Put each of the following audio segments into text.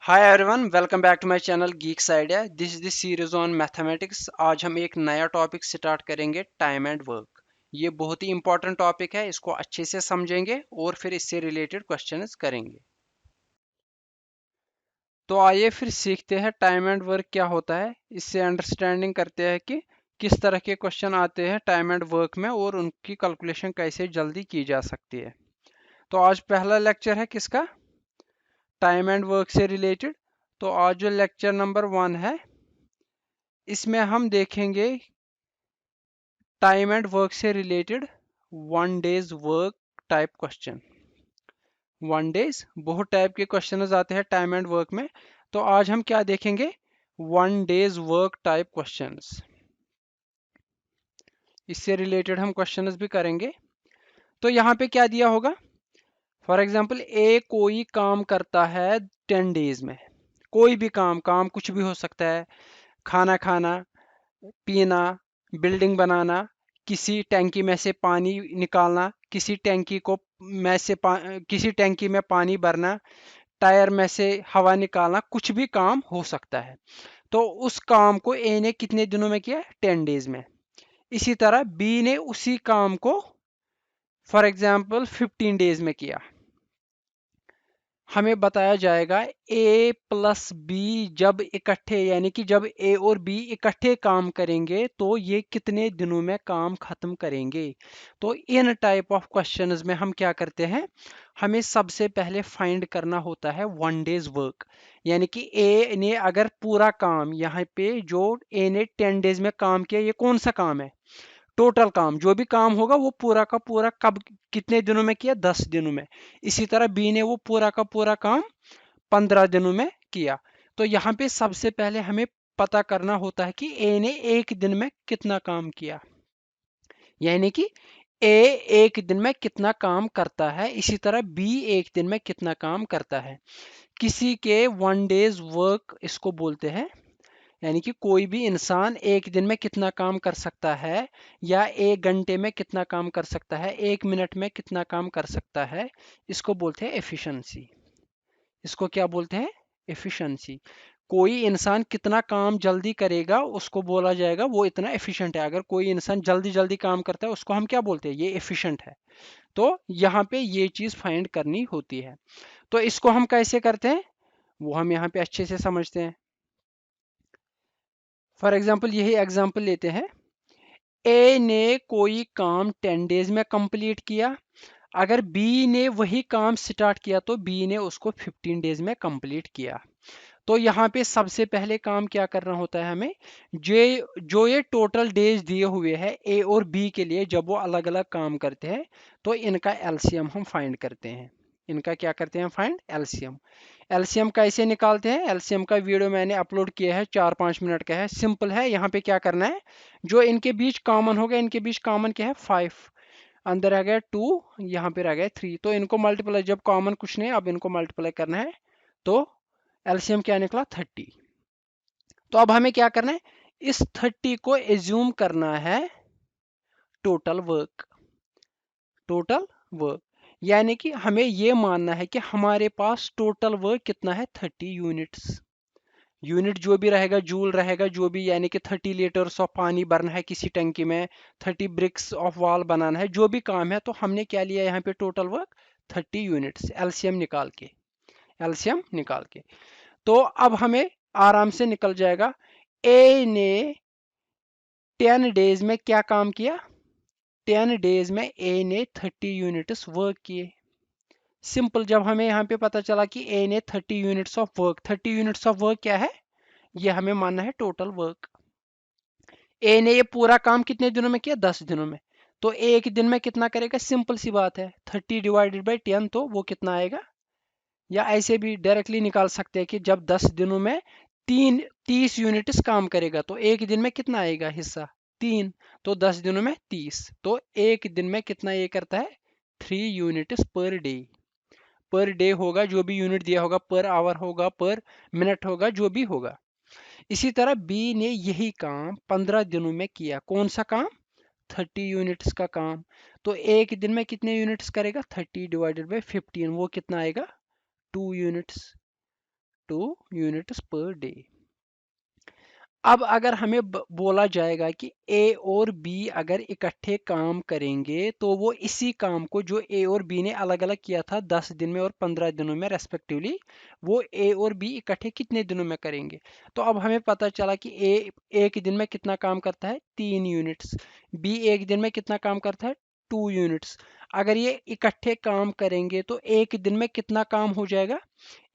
Hi everyone, welcome back to my channel geeks idea. This is the series on mathematics. आज हम एक नया topic start करेंगे, time and work. ये बहुत ही इंपॉर्टेंट टॉपिक है, इसको अच्छे से समझेंगे और फिर इससे रिलेटेड क्वेश्चंस करेंगे। तो आइए फिर सीखते हैं टाइम एंड वर्क क्या होता है। इससे अंडरस्टैंडिंग करते हैं कि किस तरह के क्वेश्चन आते हैं टाइम एंड वर्क में और उनकी कैलकुलेशन कैसे जल्दी की जा सकती है। तो आज पहला लेक्चर है किसका, टाइम एंड वर्क से रिलेटेड। तो आज जो लेक्चर नंबर 1 है, इसमें हम देखेंगे टाइम एंड वर्क से related one days work type question. One days बहुत टाइप के क्वेश्चन आते हैं टाइम एंड वर्क में। तो आज हम क्या देखेंगे, one days work type questions. इससे रिलेटेड हम क्वेश्चंस भी करेंगे। तो यहाँ पे क्या दिया होगा, फॉर एग्जांपल ए कोई काम करता है 10 डेज में। कोई भी काम, काम कुछ भी हो सकता है, खाना खाना, पीना, बिल्डिंग बनाना, किसी टैंकी में से पानी निकालना, किसी टैंकी को में से किसी टैंकी में पानी भरना, टायर में से हवा निकालना, कुछ भी काम हो सकता है। तो उस काम को ए ने कितने दिनों में किया, 10 डेज में। इसी तरह बी ने उसी काम को फॉर एग्जाम्पल 15 डेज में किया। हमें बताया जाएगा ए प्लस बी जब इकट्ठे, यानी कि जब ए और बी इकट्ठे काम करेंगे तो ये कितने दिनों में काम खत्म करेंगे। तो इन टाइप ऑफ क्वेश्चंस में हम क्या करते हैं, हमें सबसे पहले फाइंड करना होता है वन डेज वर्क। यानी कि ए ने अगर पूरा काम, यहाँ पे जो ए ने 10 डेज में काम किया, ये कौन सा काम है, टोटल काम, जो भी काम होगा वो पूरा का पूरा कब कितने दिनों में किया, 10 दिनों में। इसी तरह बी ने वो पूरा का पूरा काम 15 दिनों में किया। तो यहाँ पे सबसे पहले हमें पता करना होता है कि ए ने एक दिन में कितना काम किया, यानी कि ए एक दिन में कितना काम करता है, इसी तरह बी एक दिन में कितना काम करता है। किसी के वन डेज वर्क इसको बोलते हैं, यानी कि कोई भी इंसान एक दिन में कितना काम कर सकता है, या एक घंटे में कितना काम कर सकता है, एक मिनट में कितना काम कर सकता है, इसको बोलते हैं एफिशिएंसी। इसको क्या बोलते हैं, एफिशिएंसी। कोई इंसान कितना काम जल्दी करेगा उसको बोला जाएगा वो इतना एफिशिएंट है। अगर कोई इंसान जल्दी जल्दी काम करता है उसको हम क्या बोलते हैं, ये एफिशिएंट है। तो यहाँ पे ये चीज फाइंड करनी होती है। तो इसको हम कैसे करते हैं वो हम यहाँ पे अच्छे से समझते हैं। फॉर एग्जाम्पल यही एग्जाम्पल लेते हैं, ए ने कोई काम 10 डेज में कंप्लीट किया। अगर बी ने वही काम स्टार्ट किया तो बी ने उसको 15 डेज में कंप्लीट किया। तो यहाँ पे सबसे पहले काम क्या करना होता है हमें, जो ये टोटल डेज दिए हुए हैं ए और बी के लिए, जब वो अलग अलग काम करते हैं तो इनका एलसीएम हम फाइंड करते हैं। इनका क्या करते हैं, फाइंड एलसीएम। एलसीएम कैसे निकालते हैं, एलसीएम का वीडियो मैंने अपलोड किया है, 4-5 मिनट का है, सिंपल है। यहाँ पे क्या करना है, जो इनके बीच कॉमन होगा, इनके बीच कॉमन क्या है, 5, अंदर आ गया 2, यहाँ पे रह गया 3, तो इनको मल्टीप्लाई, जब कॉमन कुछ नहीं अब इनको मल्टीप्लाई करना है। तो एलसीएम क्या निकला, 30। तो अब हमें क्या करना है, इस 30 को एज्यूम करना है टोटल वर्क। टोटल वर्क यानी कि हमें ये मानना है कि हमारे पास टोटल वर्क कितना है, 30 यूनिट्स। यूनिट जो भी रहेगा, जूल रहेगा जो भी, यानी कि 30 लीटर्स ऑफ पानी भरना है किसी टंकी में, 30 ब्रिक्स ऑफ वॉल बनाना है, जो भी काम है। तो हमने क्या लिया यहाँ पे, टोटल वर्क 30 यूनिट्स, एलसीएम निकाल के। एलसीएम निकाल के तो अब हमें आराम से निकल जाएगा, ए ने 10 डेज में क्या काम किया, 10 डेज में ए ने 30 यूनिट्स वर्क किए। सिंपल, जब हमें यहाँ पे पता चला कि ए ने 30 units of work, 30 units of work क्या है, ये हमें मानना है टोटल वर्क। ए ने ये पूरा काम कितने दिनों में किया, 10 दिनों में। तो एक दिन में कितना करेगा, सिंपल सी बात है, 30 डिवाइडेड बाई 10, तो वो कितना आएगा। या ऐसे भी डायरेक्टली निकाल सकते हैं कि जब 10 दिनों में 30 यूनिट्स काम करेगा तो एक दिन में कितना आएगा हिस्सा, 3। तो 10 दिनों में 30, तो एक दिन में कितना ये करता है, 3 units per day. Per day होगा, जो भी यूनिट दिया होगा, पर आवर होगा, पर मिनट होगा, जो भी होगा। इसी तरह बी ने यही काम 15 दिनों में किया। कौन सा काम, 30 यूनिट्स का काम। तो एक दिन में कितने यूनिट्स करेगा, 30 डिवाइडेड बाई 15, वो कितना आएगा, 2 यूनिट्स। 2 units per day. अब अगर हमें बोला जाएगा कि ए और बी अगर इकट्ठे काम करेंगे तो वो इसी काम को जो ए और बी ने अलग अलग किया था 10 दिन में और 15 दिनों में रेस्पेक्टिवली, वो ए और बी इकट्ठे कितने दिनों में करेंगे। तो अब हमें पता चला कि ए एक दिन में कितना काम करता है 3 यूनिट्स, बी एक दिन में कितना काम करता है 2 यूनिट्स। अगर ये इकट्ठे काम करेंगे तो एक दिन में कितना काम हो जाएगा,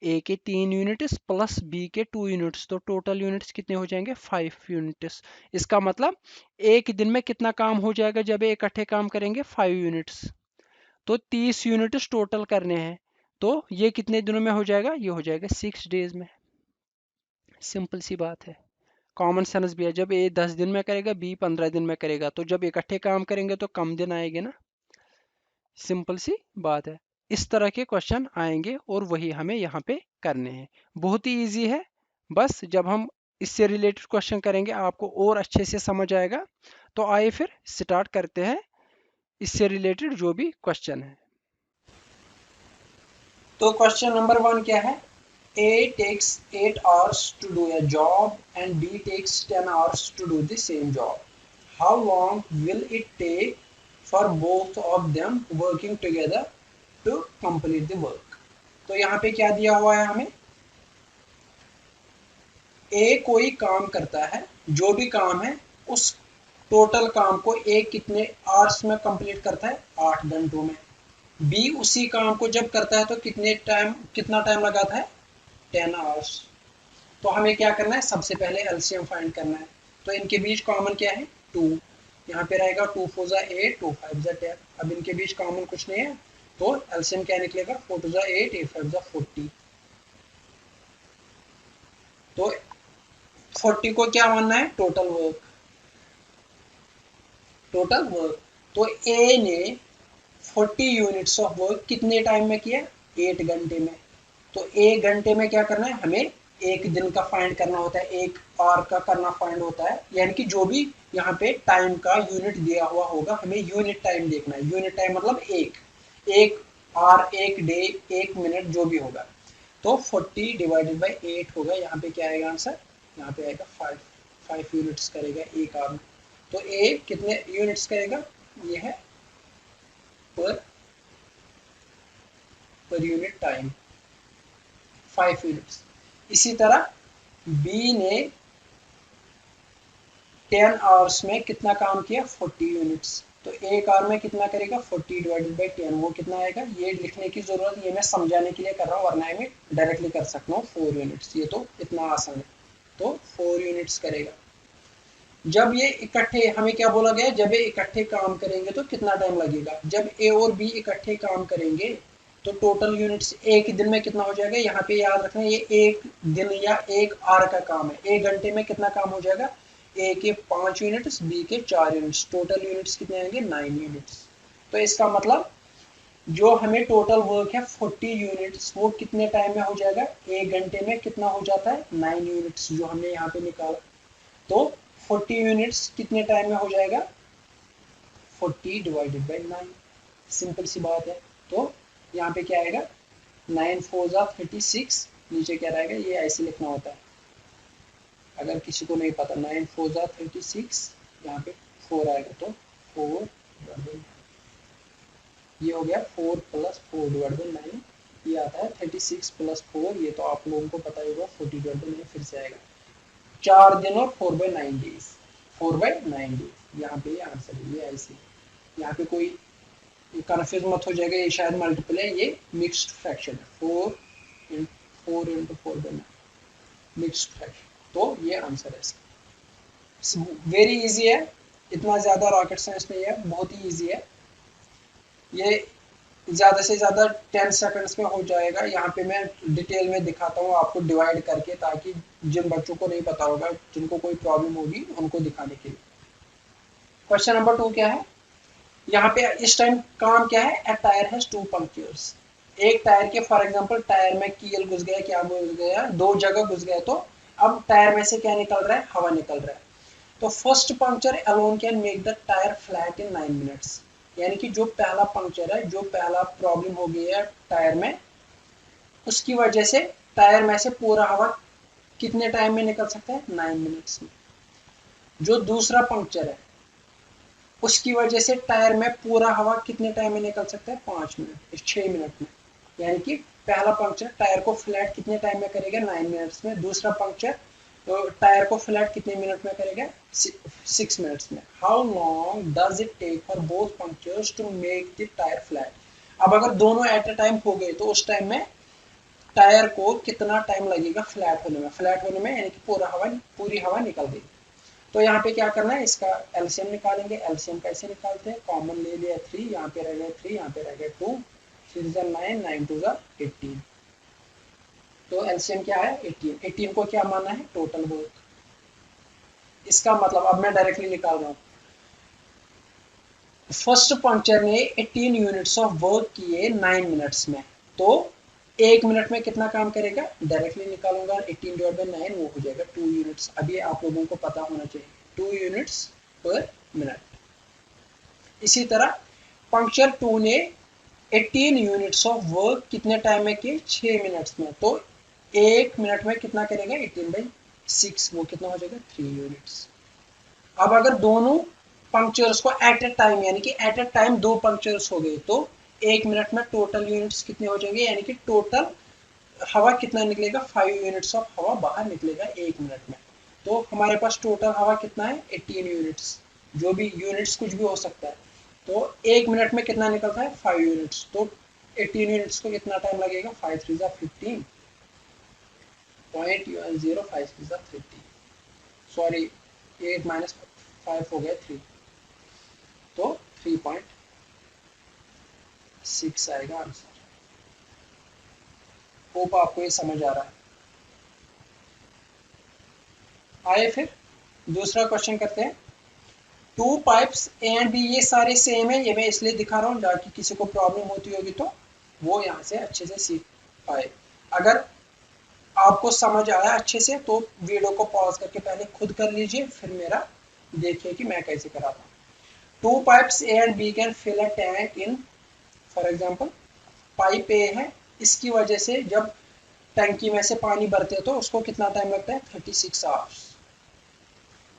ए के 3 यूनिट्स प्लस बी के 2 यूनिट्स, तो टोटल यूनिट्स कितने हो जाएंगे 5 यूनिट्स। इसका मतलब एक दिन में कितना काम हो जाएगा जब ये इकट्ठे काम करेंगे 5 यूनिट्स। तो 30 यूनिट्स टोटल करने हैं, तो ये कितने दिनों में हो जाएगा, ये हो जाएगा 6 डेज में। सिंपल सी बात है, कॉमन सेंस भी है। जब ए 10 दिन में करेगा बी 15 दिन में करेगा, तो जब इकट्ठे काम करेंगे तो कम दिन आएंगे ना। सिंपल सी बात है। इस तरह के क्वेश्चन आएंगे और वही हमें यहाँ पे करने हैं। बहुत ही इजी है, बस जब हम इससे रिलेटेड क्वेश्चन करेंगे आपको और अच्छे से समझ आएगा। तो आइए फिर स्टार्ट करते हैं इससे रिलेटेड जो भी क्वेश्चन है। तो क्वेश्चन नंबर 1 क्या है, A takes 8 hours to do a job and B takes 10 hours to do the same job. How long will it take for both of them working together to complete the work? तो यहाँ पे क्या दिया हुआ है हमें, A कोई काम करता है, जो भी काम है उस टोटल काम को A कितने आवर्स में कंप्लीट करता है, 8 घंटों में। B उसी काम को जब करता है तो कितना टाइम लगाता है, 10 आवर्स। तो हमें क्या करना है, सबसे पहले एलसीएम फाइंड करना है। तो इनके बीच कॉमन क्या है, 2। यहाँ पे रहेगा 2 4 जा 8, 2 5 जा 10। अब इनके बीच कॉमन कुछ नहीं है, तो एलसीएम क्या निकलेगा, 4 2 जा 8, 8 5 जा 40। तो 40 को क्या मानना है, टोटल वर्क। टोटल वर्क, तो ए ने 40 यूनिट्स ऑफ वर्क कितने टाइम में किया, 8 घंटे में। तो 1 घंटे में क्या करना है, हमें एक दिन का फाइंड करना होता है, एक आवर का करना फाइंड होता है। यानी कि जो भी यहाँ पे टाइम का यूनिट दिया हुआ होगा, हमें यूनिट टाइम देखना है। यूनिट टाइम मतलब एक आवर, एक डे, एक मिनट, जो भी होगा। तो 40 डिवाइडेड बाई 8 होगा। यहाँ पे क्या आएगा आंसर, यहाँ पे आएगा 5 यूनिट्स करेगा एक आवर में। तो ए कितने यूनिट्स करेगा, ये है पर यूनिट टाइम 5 यूनिट्स। इसी तरह बी ने 10 आवर्स में कितना काम किया, 40 यूनिट्स। तो एक आवर में कितना करेगा, 40 डिवाइडेड बाई 10, वो कितना आएगा। ये लिखने की जरूरत, ये मैं समझाने के लिए कर रहा हूँ, वरना मैं डायरेक्टली कर सकता हूँ 4 यूनिट्स। ये तो इतना आसान है, तो 4 यूनिट्स करेगा। जब ये इकट्ठे, हमें क्या बोला गया, जब ये इकट्ठे काम करेंगे तो कितना टाइम लगेगा। जब ए और बी इकट्ठे काम करेंगे तो टोटल यूनिट्स एक दिन में कितना हो जाएगा। यहाँ पे याद रखना, ये एक दिन या एक आवर का काम है। एक घंटे में कितना काम हो जाएगा, ए के 5 यूनिट्स, बी के 4 यूनिट्स, टोटल यूनिट्स कितने आएंगे, 9 यूनिट्स। तो इसका मतलब जो हमें टोटल वर्क है 40 यूनिट्स, वो कितने टाइम में हो जाएगा, एक घंटे में कितना हो जाता है, 9 यूनिट्स, जो हमने यहाँ पे निकाला। तो 40 यूनिट्स कितने टाइम में हो जाएगा, 40 डिवाइडेड बाई 9। सिंपल सी बात है। तो यहाँ पे क्या आएगा, 9 4 जा 36, नीचे क्या रहेगा, ये ऐसे लिखना होता है अगर किसी को नहीं पता। 9 4 जा 36, यहाँ पे 4 आएगा, तो 4 ये हो गया 4 प्लस 4 डिवाइड बाई 9, ये आता है 36 प्लस 4, ये तो आप लोगों को पता ही होगा, 40 डिवाइड बाई 9 फिर से आएगा 4 दिन और 4 बाई 9 डेज, 4 बाई 9 डेज। यहाँ पे ये आंसर है, ये ऐसे। यहाँ पे कोई कन्फ्यूज मत हो जाएगा, ये शायद मल्टीपल है, ये मिक्स्ड फ्रैक्शन है, 4 इंटू 4 बाई 9 मिक्स्ड फ्रैक्शन। तो ये आंसर है इसका। वेरी इजी है, इतना ज़्यादा रॉकेट साइंस नहीं है, बहुत ही इजी है। ये ज़्यादा से ज़्यादा 10 सेकंड्स में हो जाएगा। यहाँ पे मैं डिटेल में दिखाता हूँ आपको डिवाइड करके, ताकि जिन बच्चों को नहीं पता होगा, जिनको कोई प्रॉब्लम होगी, उनको दिखाने के लिए। क्वेश्चन नंबर 2 क्या है, यहाँ पे इस टाइम काम क्या है, ए टायर हैज 2 पंक्चर्स। एक टायर के, फॉर एग्जांपल टायर में कील घुस गया, क्या घुस गया, 2 जगह घुस गया, तो अब टायर में से क्या निकल रहा है, हवा निकल रहा है। तो first puncture alone can make the tyre flat in 9 minutes. यानी कि जो पहला पंक्चर है, जो पहला प्रॉब्लम हो गई है टायर में, उसकी वजह से टायर में से पूरा हवा कितने टाइम में निकल सकता है? 9 मिनट्स में। जो दूसरा पंक्चर है उसकी वजह से टायर में पूरा हवा कितने टाइम में निकल सकता है? 5 मिनट, 6 मिनट में। यानी कि पहला पंक्चर टायर को फ्लैट कितने टाइम में करेगा? 9 मिनट्स में। दूसरा पंक्चर तो टायर को फ्लैट कितने मिनट में करेगा? 6 मिनट्स में। How long does it take for both punctures to make the tyre flat? अब अगर दोनों एट अ टाइम हो गए तो उस टाइम में टायर को कितना टाइम लगेगा फ्लैट होने में? फ्लैट होने में यानी कि पूरी हवा निकल गई। तो यहाँ पे क्या करना है? इसका एलसीएम निकालेंगे। एलसीएम कैसे निकालते हैं? कॉमन ले लिया 3, यहाँ पे रह गया 3, यहाँ पे रह गया 2, 3 9, 9 2 18। तो एलसीएम क्या है? 18। 18 को क्या माना है? Total work. इसका मतलब अब मैं डायरेक्टली निकाल रहा हूँ। फर्स्ट पंक्चर ने 18 यूनिट्स ऑफ वर्क किए 9 मिनट्स में, तो 1 मिनट में कितना काम करेगा? डायरेक्टली निकालूंगा, 18 डिवाइड बाई 9 वो हो जाएगा 2 यूनिट्स। अभी आप लोगों को पता होना चाहिए 2 यूनिट्स पर मिनट। इसी तरह पंक्चर 2 ने 18 यूनिट्स ऑफ वर्क कितने टाइम में किए? 6 मिनट्स में, तो 1 मिनट में कितना करेगा? 18/6, वो कितना हो जाएगा? 3 यूनिट्स। अब अगर दोनों पंक्चर्स को एट ए टाइम यानी कि एट ए टाइम दो पंक्चर्स हो गए तो 1 मिनट में टोटल यूनिट्स कितने हो जाएंगे? यानी कि टोटल हवा कितना निकलेगा? 5 यूनिट्स ऑफ हवा बाहर निकलेगा 1 मिनट में। तो हमारे पास टोटल हवा कितना है? 18 यूनिट्स। जो भी यूनिट्स कुछ भी हो सकता है। तो 1 मिनट में कितना निकलता है? 5 यूनिट्स। तो 18 यूनिट्स को कितना टाइम लगेगा? 5 3 15, 0.0 5 3 30, सॉरी 8 माइनस 5 हो गया 3, तो 3.6 आएगा आंसर। होप आपको ये समझ आ रहा है। आइए फिर दूसरा क्वेश्चन करते हैं। 2 पाइप्स ए एंड बी, ये सारे सेम है, ये मैं इसलिए दिखा रहा हूँ ताकि किसी को प्रॉब्लम होती होगी तो वो यहाँ से अच्छे से सीख पाए। अगर आपको समझ आया अच्छे से तो वीडियो को पॉज करके पहले खुद कर लीजिए, फिर मेरा देखिए कि मैं कैसे कराता हूँ। 2 pipes A and B can fill a tank in, for example, pipe ए है, इसकी वजह से जब टंकी में से पानी भरते हैं तो उसको कितना टाइम लगता है? 36 आवर्स।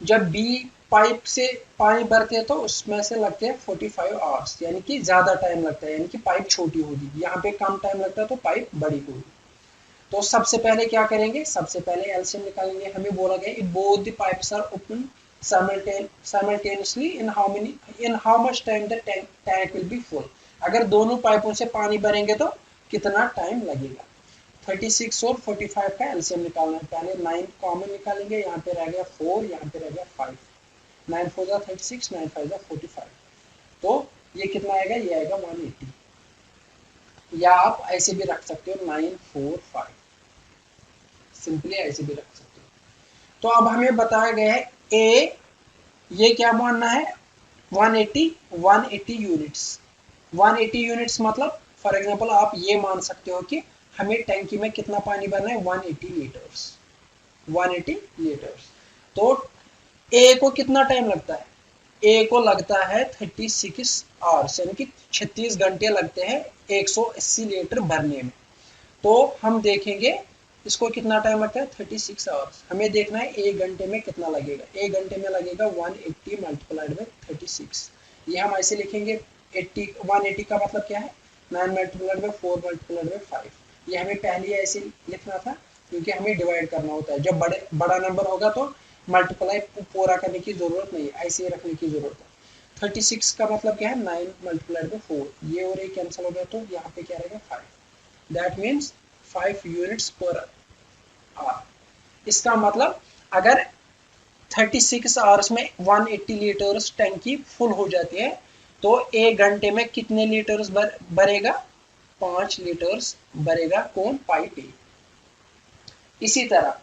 जब बी पाइप से पानी भरते हैं तो उसमें से लगते हैं 45 आवर्स, यानी कि ज्यादा टाइम लगता है, यानी कि पाइप छोटी होगी। यहाँ पे कम टाइम लगता है तो पाइप बड़ी होगी। तो सबसे पहले क्या करेंगे? सबसे पहले एलसीएम निकालेंगे। हमें बोला गया if both the pipes are open simultaneously in how much time the tank will be full। अगर दोनों पाइपों से पानी भरेंगे तो कितना टाइम लगेगा? 36 और 45 का एलसीएम निकालना है। पहले 9 कॉमन निकालेंगे, यहाँ पे रह गया 4, यहाँ पे रह गया 5, 9 4 जा 36, 9 5 जा 45, तो ये कितना आएगा? ये आएगा 180। या आप ऐसे भी रख सकते हो 9 4 5, सिंपली ऐसे भी रख सकते हो। तो अब हमें बताया गया है ए, ये क्या मानना है? 180 यूनिट्स। 180 यूनिट्स मतलब फॉर एग्जांपल आप ये मान सकते हो कि हमें टैंकी में कितना पानी भरना है? 180 लीटर्स। 180 लीटर्स। तो ए को कितना टाइम लगता है? ए को लगता है 36 आवर्स, यानी कि 36 घंटे लगते हैं 180 लीटर भरने में। तो हम देखेंगे इसको कितना टाइम लगता है? 36 आवर्स। हमें देखना है 1 घंटे में कितना लगेगा। 1 घंटे में लगेगा 180 मल्टीप्लाइड बाई 36। ये हम ऐसे लिखेंगे 180 का मतलब क्या है? 9 मल्टीप्लाइड बाई 4 मल्टीप्लाइड बाई 5। ये हमें पहले ऐसे लिखना था क्योंकि हमें डिवाइड करना होता है। जब बड़ा नंबर होगा तो मल्टीप्लाई पूरा करने की जरूरत नहीं है, ऐसे ही रखने की जरूरत है। 36 का मतलब क्या है? 9 मल्टीप्लाइड बाई 4, ये और ये कैंसिल हो गया तो यहाँ पे क्या रहेगा? 5। That means 5 units per hour. इसका मतलब अगर 36 आवर्स में 180 लीटर्स टंकी फुल हो जाती है तो 1 घंटे में कितने लीटर्स भरेगा? 5 लीटर्स भरेगा। कौन? पाइप ए। इसी तरह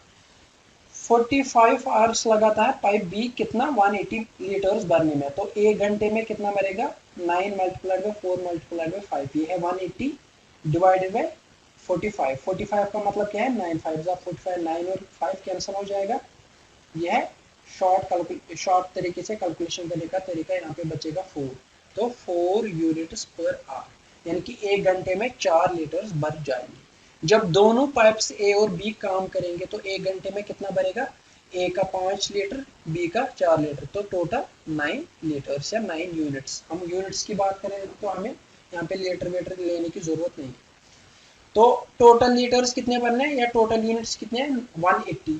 45 आवर्स लगाता है पाइप बी कितना? 180 लीटर्स भरने में, तो 1 घंटे में कितना भरेगा? 9 मल्टीप्लाइड बाई 4 मल्टीप्लाइड बाई 5, ये है 180 डिवाइडेड बाई 45। 45 का मतलब क्या है? 9 5 जा 45, 9 और 5 कैंसिल हो जाएगा। यह शॉर्ट तरीके से कैलकुलेशन करने का तरीका। यहाँ पे बचेगा 4, तो 4 यूनिट्स पर आवर, यानी कि 1 घंटे में 4 लीटर्स भर जाएंगे। जब दोनों पाइप्स ए और बी काम करेंगे तो 1 घंटे में कितना भरेगा, ए का 5 लीटर, बी का 4 लीटर, तो टोटल 9 लीटर्स या 9 यूनिट्स। हम यूनिट्स की बात करें तो हमें यहाँ पे लीटर वीटर लेने की जरूरत नहीं। तो टोटल लीटर्स कितने बनने हैं या टोटल यूनिट्स कितने हैं, 180।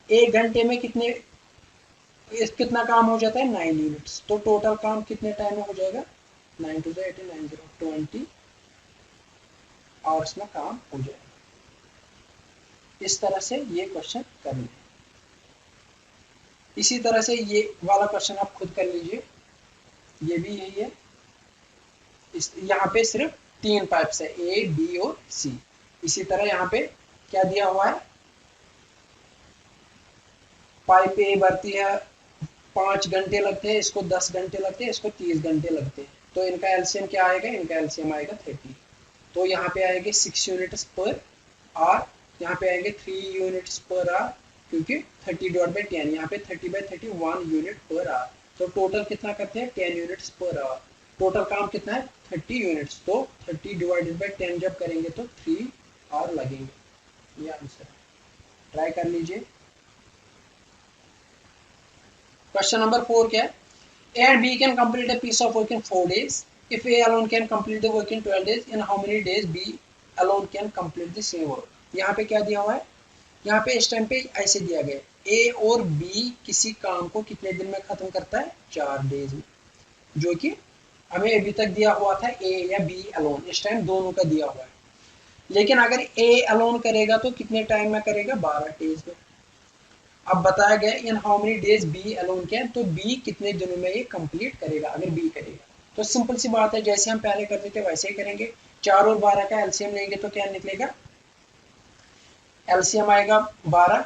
1 घंटे में कितना काम हो जाता है, 9 यूनिट्स। तो टोटल काम कितने टाइम में हो जाएगा, 9 टू 18 90 20 आवर्स में काम हो जाएगा। इस तरह से ये क्वेश्चन करना है। इसी तरह से ये वाला क्वेश्चन आप खुद कर लीजिए, ये भी यही है। यहाँ पे सिर्फ 3 पाइप्स है, ए बी और सी। इसी तरह यहाँ पे क्या दिया हुआ है, पाइप ए भरती है 5 घंटे लगते हैं, इसको 10 घंटे लगते हैं, इसको 30 घंटे लगते हैं। तो इनका एलसीएम क्या आएगा, इनका एलसीएम आएगा 30। तो यहाँ पे आएंगे 6 यूनिट्स पर आर, यहाँ पे आएंगे 3 यूनिट्स पर आर, क्योंकि 30/10, यहाँ पे 30/30 1 यूनिट पर आर। तो टोटल कितना करते हैं, 10 यूनिट्स पर आवर। टोटल काम कितना है, 30 यूनिट्स। तो 30/10 जब करेंगे तो 3 आवर लगेंगे। ये आंसर है, ट्राई कर लीजिए। क्वेश्चन नंबर 4 क्या है, A and B can complete a piece of work in 4 days. If A alone can complete the work in 12 days, in how many days B alone can complete the same work? यहाँ पे क्या दिया हुआ है, यहाँ पे इस time पे ऐसे दिया गया है, A और B किसी काम को कितने दिन में खत्म करता है, 4 डेज में, जो कि हमें अभी तक दिया हुआ था A या B अलोन। इस टाइम दोनों का दिया हुआ है, लेकिन अगर A अलोन करेगा तो कितने टाइम में करेगा, 12 डेज में। अब बताया गया in how many days B alone can, तो बी कितने दिनों में ये कंप्लीट करेगा अगर बी करेगा। तो सिंपल सी बात है, जैसे हम पहले करते थे वैसे ही करेंगे। 4 और 12 का एलसीएम लेंगे तो क्या निकलेगा, एलसीएम आएगा 12,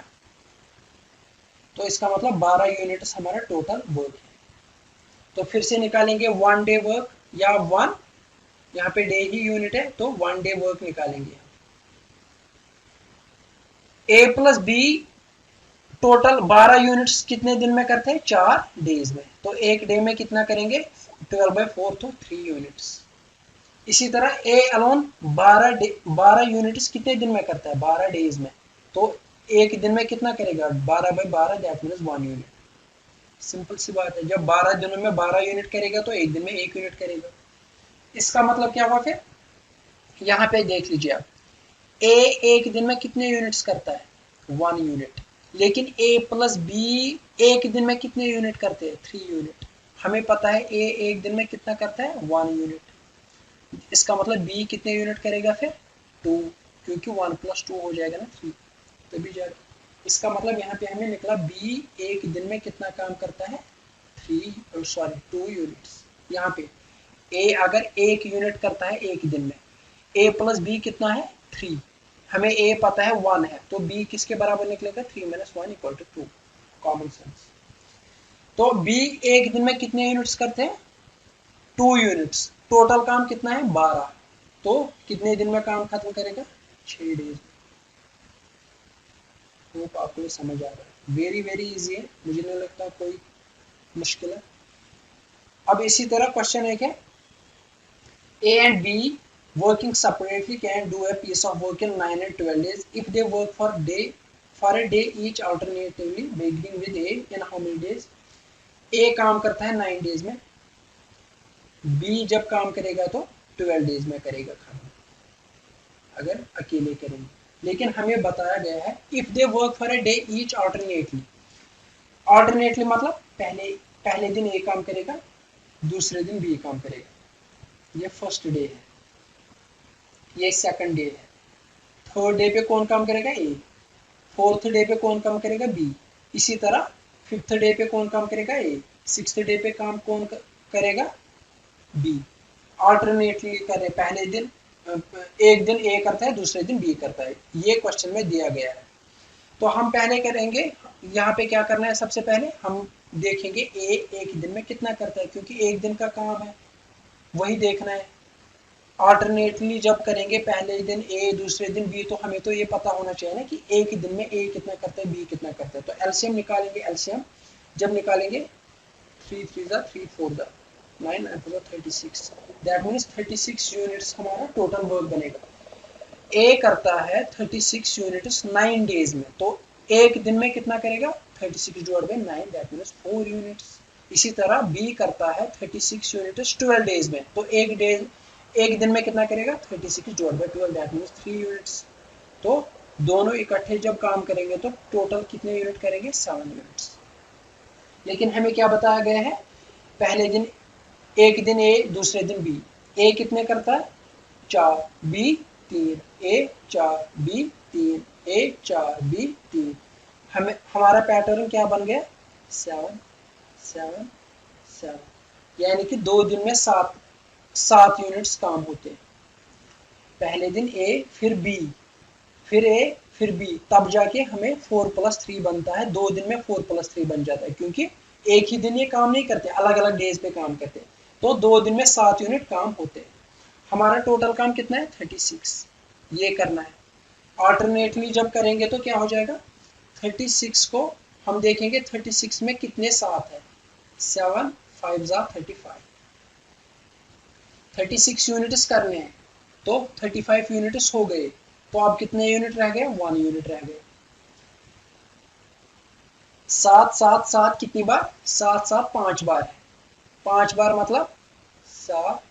तो इसका मतलब 12 यूनिट्स हमारा टोटल वर्क है। तो फिर से निकालेंगे 1 डे वर्क या 1, यहाँ पे डे ही यूनिट है तो 1 डे वर्क निकालेंगे। ए प्लस बी टोटल 12 यूनिट्स कितने दिन में करते हैं, 4 डेज में। तो एक डे में कितना करेंगे, 12/4 तो 3 यूनिट्स। इसी तरह ए अलोन 12 यूनिट्स कितने दिन में करता है, 12 डेज में। तो एक दिन में कितना करेगा, 12/12 दैट मीन्स 1 यूनिट। सिंपल सी बात है, जब 12 दिनों में 12 यूनिट करेगा तो एक दिन में 1 यूनिट करेगा। इसका मतलब क्या हुआ, फिर यहाँ पे देख लीजिए आप, ए एक दिन में कितने यूनिट्स करता है, 1 यूनिट। लेकिन A प्लस बी एक दिन में कितने यूनिट करते हैं, 3 यूनिट। हमें पता है A एक दिन में कितना करता है, 1 यूनिट। इसका मतलब B कितने यूनिट करेगा, फिर 2, क्योंकि 1 + 2 हो जाएगा ना 3, तभी जाएगा। इसका मतलब यहाँ पे हमें निकला B एक दिन में कितना काम करता है, 2 यूनिट्स। यहाँ पे A अगर 1 यूनिट करता है एक दिन में, A प्लस बी कितना है, 3। हमें A पता है 1 है, तो B किसके बराबर निकलेगा, 3 - 1 = 2। Common sense. तो B एक दिन में कितने यूनिट्स करते हैं, 2 यूनिट्स। टोटल काम कितना है, 12। तो कितने दिन में काम खत्म करेगा, 6 डेज। होप आपको ये समझ आ रहा है। वेरी वेरी इजी है, मुझे नहीं लगता कोई मुश्किल है। अब इसी तरह क्वेश्चन है क्या, A and B working separately can do a piece of work in 9 and 12 days if they work for a day each alternatively beginning with A in how many days? A काम करता है 9 days में, B जब काम करेगा तो 12 days में करेगा काम, अगर अकेले करेंगे। लेकिन हमें बताया गया है if they work for a day each alternately. Alternately मतलब पहले दिन A काम करेगा, दूसरे दिन B काम करेगा। ये फर्स्ट डे है, ये सेकंड डे है। थर्ड डे पे कौन काम करेगा, ए। फोर्थ डे पे कौन काम करेगा, बी। इसी तरह फिफ्थ डे पे कौन काम करेगा, ए। सिक्स्थ डे पे काम कौन करेगा, बी। ऑल्टरनेटली करे, पहले दिन एक दिन ए करता है, दूसरे दिन बी करता है। ये क्वेश्चन में दिया गया है। तो हम पहले करेंगे, यहाँ पे क्या करना है, सबसे पहले हम देखेंगे ए एक दिन में कितना करता है, क्योंकि एक दिन का काम है वही देखना है। ऑल्टरनेटली जब करेंगे, पहले दिन ए दूसरे दिन बी, तो हमें तो ये पता होना चाहिए ना कि एक दिन में ए कितना करता है, बी कितना करता है। तो एलसीएम निकालेंगे। एलसीएम जब निकालेंगे 3 3 3 4 9 9 4 36, दैट मीन्स 36 यूनिट्स हमारा टोटल वर्क बनेगा। ए करता है 36 यूनिट्स 9 डेज में, तो एक दिन में कितना करेगा 36 divide by 9, that means 4 units. इसी तरह बी करता है 36 यूनिट्स 12 डेज में, तो एक दिन में कितना करेगा 36 divide by 12, that means 3 units. तो दोनों इकट्ठे जब काम करेंगे तो टोटल कितने यूनिट करेंगे 7 यूनिट्स। लेकिन हमें क्या बताया गया है, पहले दिन एक दिन ए दूसरे दिन बी, ए कितने करता है 4, बी 3, ए 4, बी 3, ए 4, बी 3। हमें हमारा पैटर्न क्या बन गया 7 7 7, यानी कि 2 दिन में 7 यूनिट्स काम होते हैं। पहले दिन ए फिर बी फिर ए फिर बी, तब जाके हमें 4+3 बनता है। 2 दिन में 4+3 बन जाता है, क्योंकि एक ही दिन ये काम नहीं करते, अलग अलग डेज पे काम करते हैं। तो 2 दिन में 7 यूनिट काम होते हैं। हमारा टोटल काम कितना है 36, ये करना है। ऑल्टरनेटली जब करेंगे तो क्या हो जाएगा, 36 को हम देखेंगे 36 में कितने 7 है, 7 5 जा 35, 36 यूनिट्स करने हैं तो 35 यूनिट्स हो गए। तो अब कितने यूनिट रह गए, 1 यूनिट रह गए। 7 7 7 कितनी बार, 7 7 5 बार है, 5 बार मतलब 7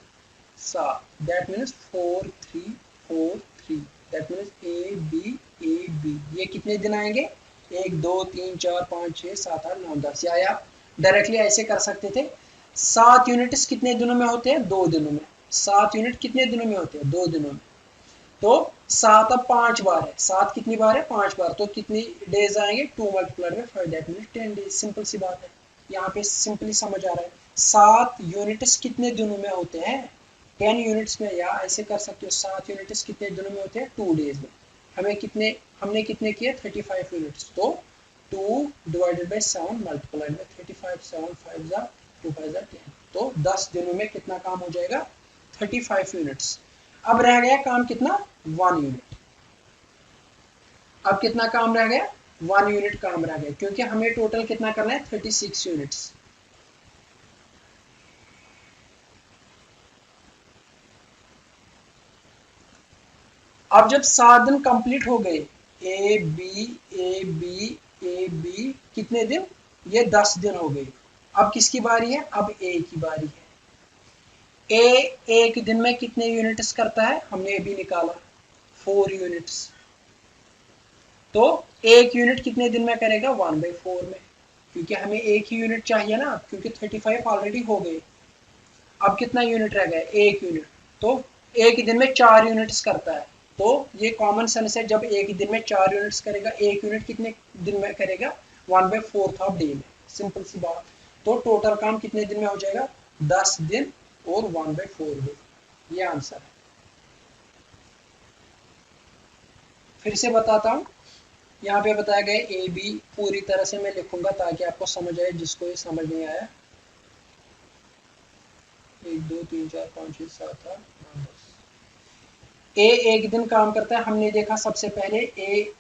7, that means 4 3 4 3, that means A B. ये कितने दिन आएंगे, 1 2 3 4 5 6 7 8 9 10। या आप डायरेक्टली ऐसे कर सकते थे, 7 यूनिट्स कितने दिनों में होते हैं, 2 दिनों में। 7 यूनिट कितने दिनों में होते हैं, 2 दिनों में। तो 7 अब 5 बार है, 7 कितनी बार है 5 बार, तो कितनी डेज आएंगे 2 multiplied by 5, that means 10 days. Simple सी बात है, यहाँ पे सिंपली समझ आ रहा है। 7 यूनिट्स कितने दिनों में होते हैं, 10 यूनिट्स में, या ऐसे कर सकते हो 7 यूनिट्स कितने दिनों में होते हैं 2 डेज में। हमने कितने किए 35 यूनिट्स, तो 2 डिवाइडेड बाई 7 मल्टीप्लाइड बाई 35, 7 5 जा 2 5 जा 10, तो 10 दिनों में कितना काम हो जाएगा 35 यूनिट्स। अब रह गया काम कितना 1 यूनिट। अब कितना काम रह गया 1 यूनिट काम रह गया, क्योंकि हमें टोटल कितना करना है 36 यूनिट्स। अब जब 7 दिन कंप्लीट हो गए, ए बी कितने दिन, ये 10 दिन हो गए। अब किसकी बारी है, अब ए की बारी है। ए एक दिन में कितने यूनिट्स करता है, हमने अभी निकाला 4 यूनिट्स। तो एक यूनिट कितने दिन में करेगा 1/4 में, क्योंकि हमें एक ही यूनिट चाहिए ना, क्योंकि 35 ऑलरेडी हो गए। अब कितना यूनिट रह गया, एक यूनिट। तो एक दिन में 4 यूनिट्स करता है, तो ये कॉमन सेंस है, जब एक दिन में 4 यूनिट्स करेगा, एक यूनिट कितने दिन में करेगा 1/4 ऑफ डे में। सिंपल सी बात। तो टोटल काम कितने दिन में हो जाएगा 10 दिन और 1/4 डे, ये आंसर है। फिर से बताता हूँ, यहाँ पे बताया गया ए बी, पूरी तरह से मैं लिखूंगा ताकि आपको समझ आए, जिसको ये समझ नहीं आया। 1 2 3 4 5 6 7 8 9 10। ए एक दिन काम करता है, हमने देखा सबसे पहले ए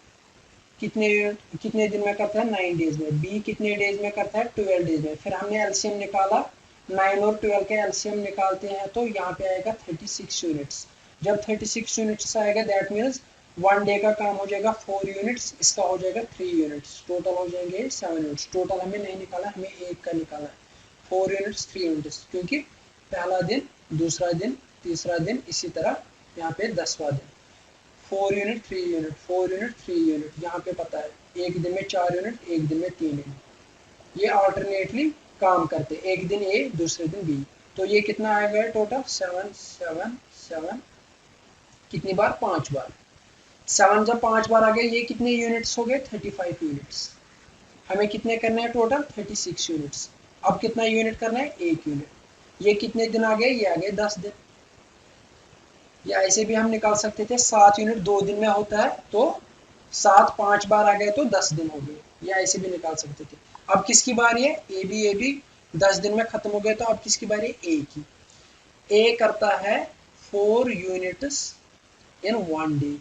कितने दिन में करता है 9 डेज में। बी कितने डेज में करता है 12 डेज में। फिर हमने एलसीएम निकाला, 9 और 12 के एलसीएम निकालते हैं तो यहाँ पे आएगा 36 यूनिट्स। जब 36 यूनिट्स आएगा दैट मीन्स 1 डे का काम हो जाएगा 4 यूनिट्स, इसका हो जाएगा 3 यूनिट्स, टोटल हो जाएंगे 7 यूनिट्स। टोटल हमें नहीं निकाला, हमें एक का निकाला है 4 यूनिट्स 3 यूनिट्स, क्योंकि पहला दिन दूसरा दिन तीसरा दिन, इसी तरह यहाँ पे 10वां दिन। 4 यूनिट 3 यूनिट 4 यूनिट 3 यूनिट, यहाँ पे पता है एक दिन में 4 यूनिट, एक दिन में 3 यूनिट। ये ऑल्टरनेटली काम करते, एक दिन ए दूसरे दिन बी। तो ये कितना आएगा टोटल 7 7 7, कितनी बार 5 बार। 7 जब 5 बार आ गए, ये कितने यूनिट्स हो गए 35 यूनिट्स। हमें कितने करने हैं टोटल 36 यूनिट्स। अब कितना यूनिट करना है, एक यूनिट। ये कितने दिन आ गए, ये आ गए 10 दिन। या ऐसे भी हम निकाल सकते थे 7 यूनिट 2 दिन में होता है, तो 7 5 बार आ गए तो 10 दिन हो गए, या ऐसे भी निकाल सकते थे। अब किसकी बारी है, ए बी 10 दिन में खत्म हो गए, तो अब किसकी बारी है, ए की। ए करता है 4 यूनिट्स इन 1 डे।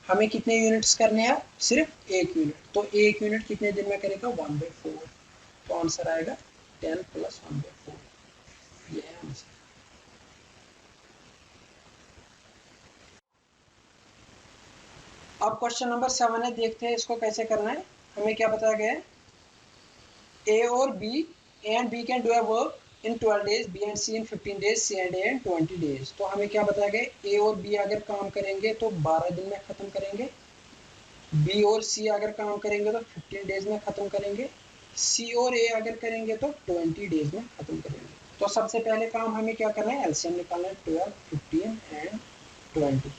हमें कितने यूनिट्स करने हैं, सिर्फ एक यूनिट, तो एक यूनिट कितने दिन में करेगा 1/4, तो आंसर आएगा 10 + 1/4, ये है आंसर। अब क्वेश्चन नंबर 7 है, देखते हैं इसको कैसे करना है। हमें क्या बताया गया है, ए और B, A and B can do a work in 12 days, B and C in 15 days, C and A in 20 days. तो हमें क्या बताया गया, ए और बी अगर काम करेंगे तो 12 दिन में खत्म करेंगे, बी और सी अगर काम करेंगे तो 15 डेज में खत्म करेंगे, सी और ए अगर करेंगे तो 20 डेज में खत्म करेंगे। तो सबसे पहले काम हमें क्या करना है, एलसीएम निकालना है, 12, 15 एंड 20।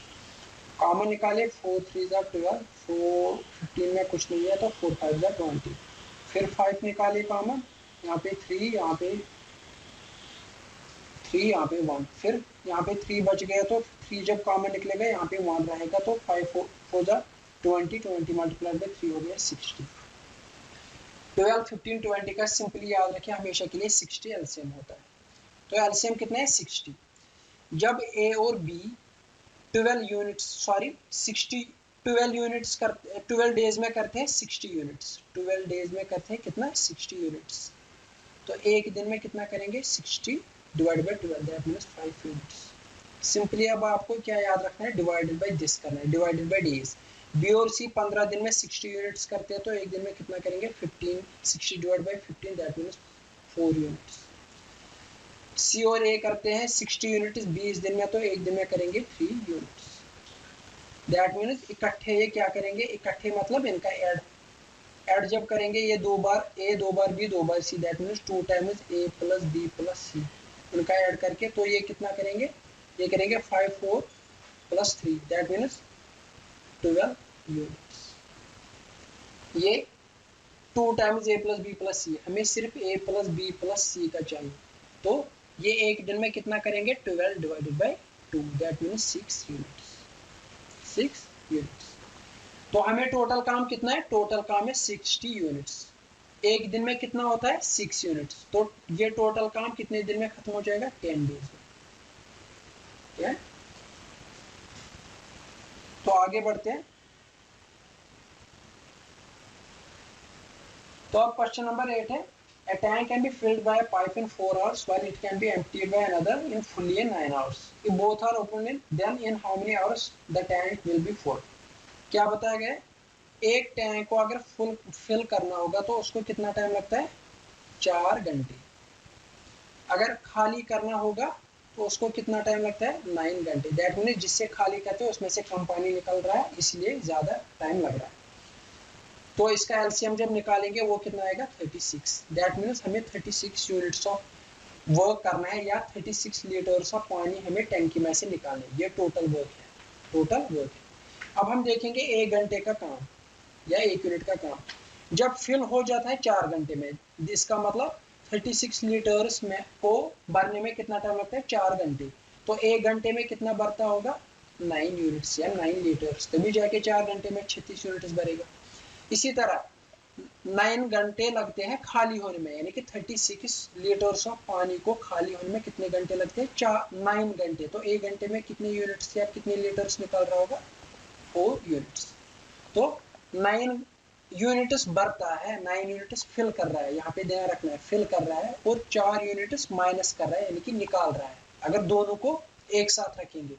कॉमन निकाले, 4 3 ज़ा 12, 4 15 में कुछ नहीं है तो 4 5 ज़ा 20। फिर 5 निकाले कॉमन, यहाँ पे 3, यहाँ पे 3, यहाँ पे 1। फिर यहाँ पे 3 बच गया तो 3 जब कॉमन निकलेगा यहाँ पे 1 रहेगा, तो 5 4 ज़ा 20, 20 मल्टीप्लाइड बाई 3 हो गया 60। 12 15 20 का सिंपली याद रखें, हमेशा के लिए 60 एलसीएम होता है। तो एलसीएम कितना है, 60। जब ए और बी 12 यूनिट्स, सॉरी 60, 12 यूनिट्स करते, 12 डेज में करते हैं 60 यूनिट्स, 12 डेज में करते हैं कितना, 60 यूनिट्स। तो एक दिन में कितना करेंगे, 60 divide by 12, that means 5 units. Simply अब आपको क्या याद रखना है, डिवाइडेड बाई दिस करना है, डिवाइडेड बाई डेज। बी और सी 15 दिन में 60 यूनिट्स करते हैं तो एक दिन में कितना करेंगे, 15, 60 divide by 15, that means 4 units. C और ए करते हैं 60 यूनिट्स 20 दिन में, तो एक दिन में करेंगे 3 यूनिट्स। दैट मीन्स इकट्ठे ये क्या करेंगे, इकट्ठे मतलब इनका ऐड जब करेंगे, ये 2 बार ए 2 बार बी 2 बार C, that means 2 times A plus B plus C, उनका ऐड करके तो ये कितना करेंगे, ये करेंगे 5 4 प्लस 3, दैट मीन्स 12 यूनिट्स। ये 2 times A plus B plus सी, हमें सिर्फ ए प्लस बी प्लस सी का चाहिए, तो ये एक दिन में कितना करेंगे, 12 divided by 2, that means 6 units, 6 units. तो हमें टोटल काम कितना है, टोटल काम है 60 यूनिट्स। एक दिन में कितना होता है, 6 यूनिट्स, तो ये टोटल काम कितने दिन में खत्म हो जाएगा, 10 डेज में। क्या, तो आगे बढ़ते हैं। तो अब क्वेश्चन नंबर 8 है, a tank can be filled by a pipe in 4 hours while it can be emptied by another in fully in 9 hours. If both are opened in, then in how many hours the tank will be full? क्या बताया गया है, एक tank को अगर full fill करना होगा तो उसको कितना टाइम लगता है, 4 घंटे। अगर खाली करना होगा तो उसको कितना टाइम लगता है, 9 घंटे। दैट मीन्स जिससे खाली करते हैं उसमें से कम पानी निकल रहा है, इसलिए ज़्यादा टाइम लग रहा है। तो इसका एलसीएम जब निकालेंगे वो कितना आएगा, 36। दैट मीन्स हमें 36 यूनिट्स ऑफ वर्क करना है, या 36 लीटर्स ऑफ पानी हमें टैंकी में से निकालना है। ये टोटल वर्क है, टोटल वर्क है। अब हम देखेंगे 1 घंटे का काम या 1 यूनिट का काम जब फिल हो जाता है 4 घंटे में, इसका मतलब 36 लीटर्स में को भरने में कितना टाइम लगता है, 4 घंटे। तो 1 घंटे में कितना भरता होगा, 9 यूनिट्स या 9 लीटर्स, तभी जाके 4 घंटे में 36 यूनिट्स भरेगा। इसी तरह 9 घंटे लगते हैं खाली होने में, यानी कि 36 लीटर्स ऑफ पानी को खाली होने में कितने घंटे लगते हैं, 9 घंटे। तो 1 घंटे में कितने यूनिट्स या कितने लीटर्स निकल रहा होगा, 4 यूनिट्स। तो 9 यूनिट्स भरता है, 9 यूनिट्स फिल कर रहा है, यहाँ पे ध्यान रखना है, फिल कर रहा है, और 4 यूनिट्स माइनस कर रहा है, यानी कि निकाल रहा है। अगर दोनों को एक साथ रखेंगे,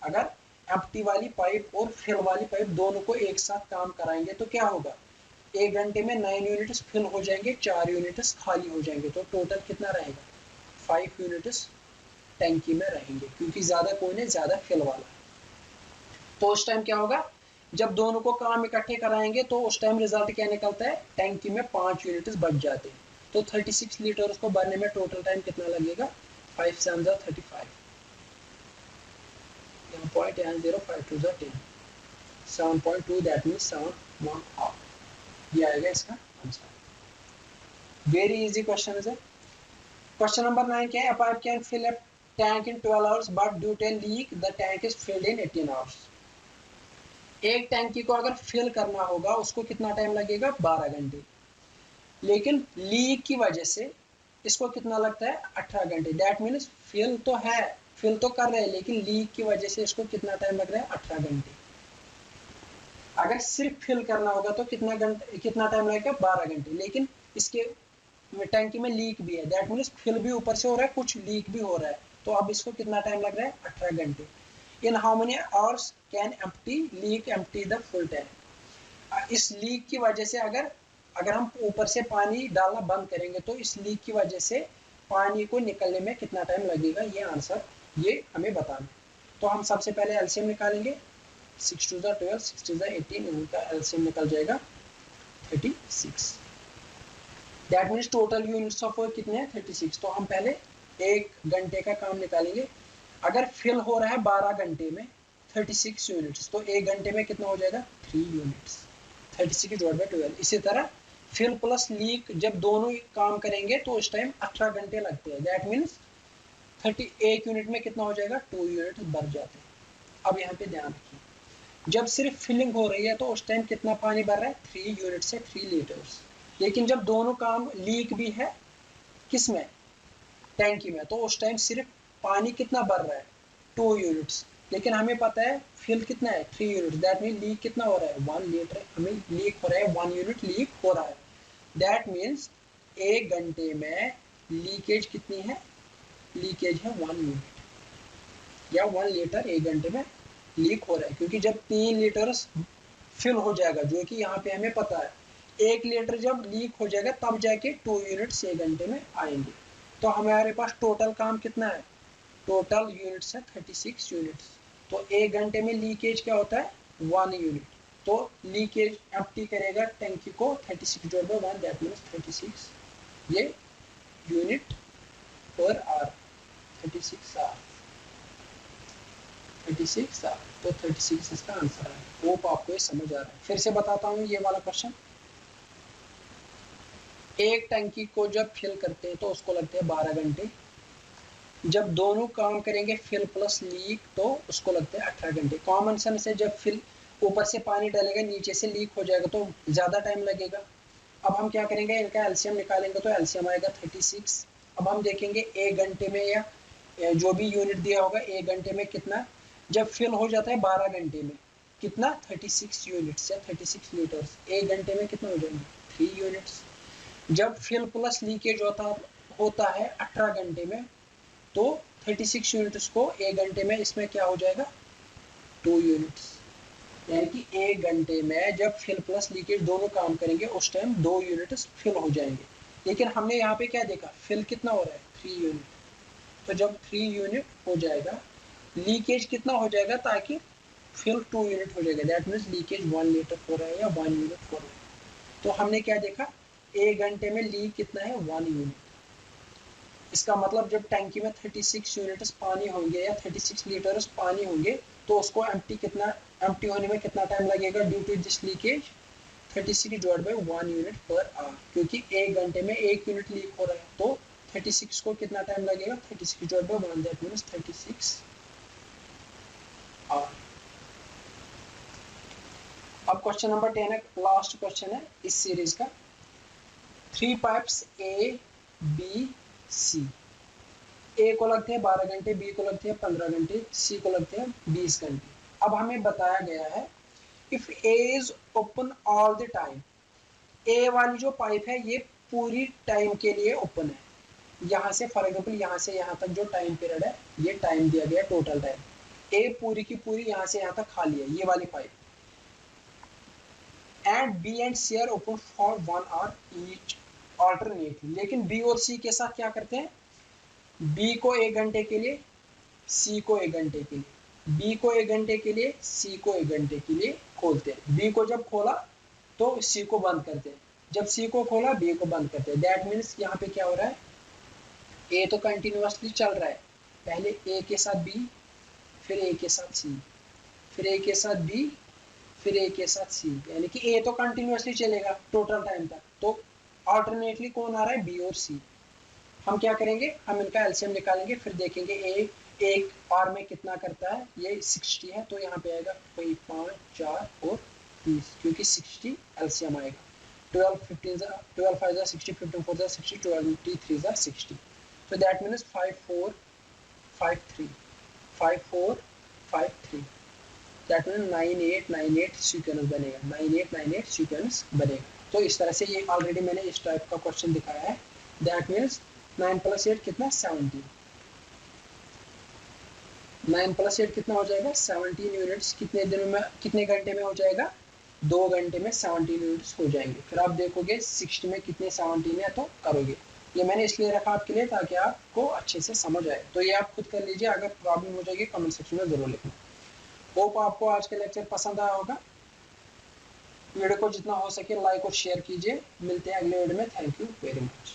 अगर एम्प्टी वाली पाइप और फिल वाली पाइप दोनों को एक साथ काम कराएंगे तो क्या होगा, 1 घंटे में 9 यूनिट्स फिल हो जाएंगे, 4 यूनिट्स खाली हो जाएंगे, तो टोटल कितना रहेगा, 5 यूनिट्स टैंकी में रहेंगे, क्योंकि ज़्यादा कौन है, ज़्यादा फिल वाला। तो उस टाइम क्या होगा, जब दोनों को काम इकट्ठे कराएंगे तो उस टाइम रिजल्ट क्या निकलता है, टैंकी में 5 यूनिट्स बच जाते हैं। तो 36 लीटर्स को भरने में टोटल टाइम कितना लगेगा, 5 7 35, 0.0 5 2 10, 7.2, दैट मीन्स 7 1 हाफ। ये आएगा इसका आंसर। वेरी इजी क्वेश्चन है। क्वेश्चन नंबर 9 क्या है, a pipe can fill a tank in 12 hours but due to a leak the tank is filled in 18 hours. एक टैंकी को अगर फिल करना होगा उसको कितना टाइम लगेगा, 12 घंटे, लेकिन लीक की वजह से इसको कितना लगता है, 18 घंटे। दैट मीन्स फिल तो है, फिल तो कर रहे हैं, लेकिन लीक की वजह से इसको कितना टाइम लग रहा है, 18 घंटे। अगर सिर्फ फिल करना होगा तो कितना टाइम लगेगा, 12 घंटे, लेकिन इसके टैंकी में लीक भी है, दैट मीन्स फिल भी ऊपर से हो रहा है, कुछ लीक भी हो रहा है, तो अब इसको कितना टाइम लग रहा है, 18 घंटे। इन how many hours can leak empty the full tank. इस लीक की वजह से अगर हम ऊपर से पानी डालना बंद करेंगे तो इस लीक की वजह से पानी को निकलने में कितना टाइम लगेगा, ये आंसर ये हमें बताना। तो हम सबसे पहले एलसीएम निकालेंगे, 6 टू द 12, 6 टू द 18, इनका एलसीएम निकल जाएगा 36। That means total units of work कितने हैं, 36। तो हम पहले 1 घंटे का काम निकालेंगे। अगर फिल हो रहा है 12 घंटे में 36 यूनिट्स, तो 1 घंटे में कितना हो जाएगा, 3 यूनिट्स, 36 डिवाइड बाई 12। इसी तरह फिल प्लस लीक जब दोनों काम करेंगे तो उस टाइम 18 घंटे लगते हैं। दैट मीन्स 31 यूनिट में कितना हो जाएगा, 2 यूनिट बढ़ जाते हैं। अब यहाँ पे ध्यान रखिए, जब सिर्फ फिलिंग हो रही है तो उस टाइम कितना पानी भर रहा है, 3 यूनिट से 3 लीटर्स। लेकिन जब दोनों काम लीक भी है किस में, टैंकी में, तो उस टाइम सिर्फ पानी कितना भर रहा है, 2 यूनिट्स। लेकिन हमें पता है फिल कितना है, 3 यूनिट। दैट मीन लीक कितना हो रहा है, 1 लीटर। हमें लीक हो रहा है 1 यूनिट लीक हो रहा है। दैट मीन्स 1 घंटे में लीकेज कितनी है, लीकेज है 1 यूनिट या 1 लीटर 1 घंटे में लीक हो रहा है। क्योंकि जब 3 लीटर फिल हो जाएगा, जो कि यहाँ पे हमें पता है, 1 लीटर जब लीक हो जाएगा तब जाके 2 यूनिट्स 1 घंटे में आएंगे। तो हमारे पास टोटल काम कितना है, टोटल यूनिट्स है 36 यूनिट्स। तो 1 घंटे में लीकेज क्या होता है, 1 यूनिट। तो लीकेज एम्प्टी करेगा टैंकी को 36 डिवाइड बाय 1, दैट मीन्स 36 ये unit per our, 36 our, 36 our. तो 36 इसका आंसर है। होप आपको ये समझ आ रहा है। फिर से बताता हूँ ये वाला क्वेश्चन। एक टंकी को जब फिल करते हैं तो उसको लगते हैं 12 घंटे। जब दोनों काम करेंगे फिल प्लस लीक तो उसको लगते हैं 18 घंटे। कॉमन सेंस है, जब फिल ऊपर से पानी डालेगा नीचे से लीक हो जाएगा तो ज़्यादा टाइम लगेगा। अब हम क्या करेंगे, इनका एलसीएम निकालेंगे तो एलसीएम आएगा 36। अब हम देखेंगे 1 घंटे में या जो भी यूनिट दिया होगा 1 घंटे में कितना, जब फिल हो जाता है 12 घंटे में कितना, 36 यूनिट्स या 36 लीटर्स। 1 घंटे में कितना हो जाएंगे, 3 यूनिट्स। जब फिल प्लस लीकेज होता है 18 घंटे में तो 36 यूनिट्स को 1 घंटे में इसमें क्या हो जाएगा, 2 यूनिट्स। यानी कि 1 घंटे में जब फिल प्लस लीकेज दोनों काम करेंगे उस टाइम 2 यूनिट्स फिल हो जाएंगे। लेकिन हमने यहाँ पे क्या देखा, फिल कितना हो रहा है, 3 यूनिट। तो जब 3 यूनिट हो जाएगा, लीकेज कितना हो जाएगा, ताकि फिल 2 यूनिट हो जाएगा। दैट मीन्स लीकेज 1 लीटर हो रहा है या 1 यूनिट हो रहा है। तो हमने क्या देखा, 1 घंटे में लीक कितना है, 1 यूनिट। इसका मतलब जब टैंकी में 36 यूनिट्स पानी होंगे या 36 लीटर्स पानी होंगे तो उसको एम्प्टी होने में कितना टाइम लगेगा, due to this leakage 36 divide by 1 unit per hour. क्योंकि 1 घंटे में 1 यूनिट लीक हो रहा है तो 36 को कितना टाइम लगेगा, 36 divide by 1, that means 36 hour. अब क्वेश्चन नंबर 10 है, लास्ट क्वेश्चन है इस सीरीज का। 3 पाइप्स ए बी सी, ए को लगते हैं 12 घंटे, बी को लगते हैं 15 घंटे, सी को लगते हैं 20 घंटे। अब हमें बताया गया है if A is open all the time, A वाली जो पाइप है ये पूरी टाइम के लिए ओपन है। यहाँ से फॉर एग्जाम्पल यहाँ से यहाँ तक जो टाइम पीरियड है ये टाइम दिया गया, टोटल टाइम। ए पूरी की पूरी यहाँ से यहाँ तक खाली है ये वाली pipe. And B and C are open for 1 hour each alternately. लेकिन बी और सी के साथ क्या करते हैं, बी को 1 घंटे के लिए, सी को 1 घंटे के लिए, बी को 1 घंटे के लिए, सी को 1 घंटे के लिए खोलते हैं। बी को जब खोला तो सी को बंद करते हैं, जब सी को खोला बी को बंद करते हैं। दैट मीन्स यहाँ पे क्या हो रहा है, ए तो कंटिन्यूसली चल रहा है, पहले ए के साथ बी, फिर ए के साथ सी, फिर ए के साथ बी, फिर ए के साथ सी। यानी कि ए तो कंटिन्यूसली चलेगा टोटल टाइम तक। तो ऑल्टरनेटली कौन आ रहा है, बी और सी। हम क्या करेंगे, हम इनका एलसीएम निकालेंगे, फिर देखेंगे ए एक बार में कितना करता है। ये 60 है तो यहाँ पे आएगा 5, 4 और 30, क्योंकि 60 एलसीएम आएगा। 12 5 60, 15 4 60, 23 60। तो that means 5 4 5 3, 5 4 5 3, that mean 9 8 9 8 sequence बनेगा, 9 8 9 8 सीक्वेंस बनेगा। तो इस तरह से ये ऑलरेडी मैंने इस टाइप का क्वेश्चन दिखाया है। दैट मीन्स 9 + 8 कितना, 17। 9 + 8 कितना हो जाएगा, 17 यूनिट्स। कितने दिनों में, कितने घंटे में हो जाएगा, 2 घंटे में 17 यूनिट्स हो जाएंगे। फिर आप देखोगे 60 में कितने 17 है, तो करोगे। ये मैंने इसलिए रखा आपके लिए ताकि आपको अच्छे से समझ आए। तो ये आप खुद कर लीजिए, अगर प्रॉब्लम हो जाएगी कमेंट सेक्शन में जरूर लिखना। होप आपको आज का लेक्चर पसंद आया होगा। वीडियो को जितना हो सके लाइक और शेयर कीजिए। मिलते हैं अगले वीडियो में। Thank you very much.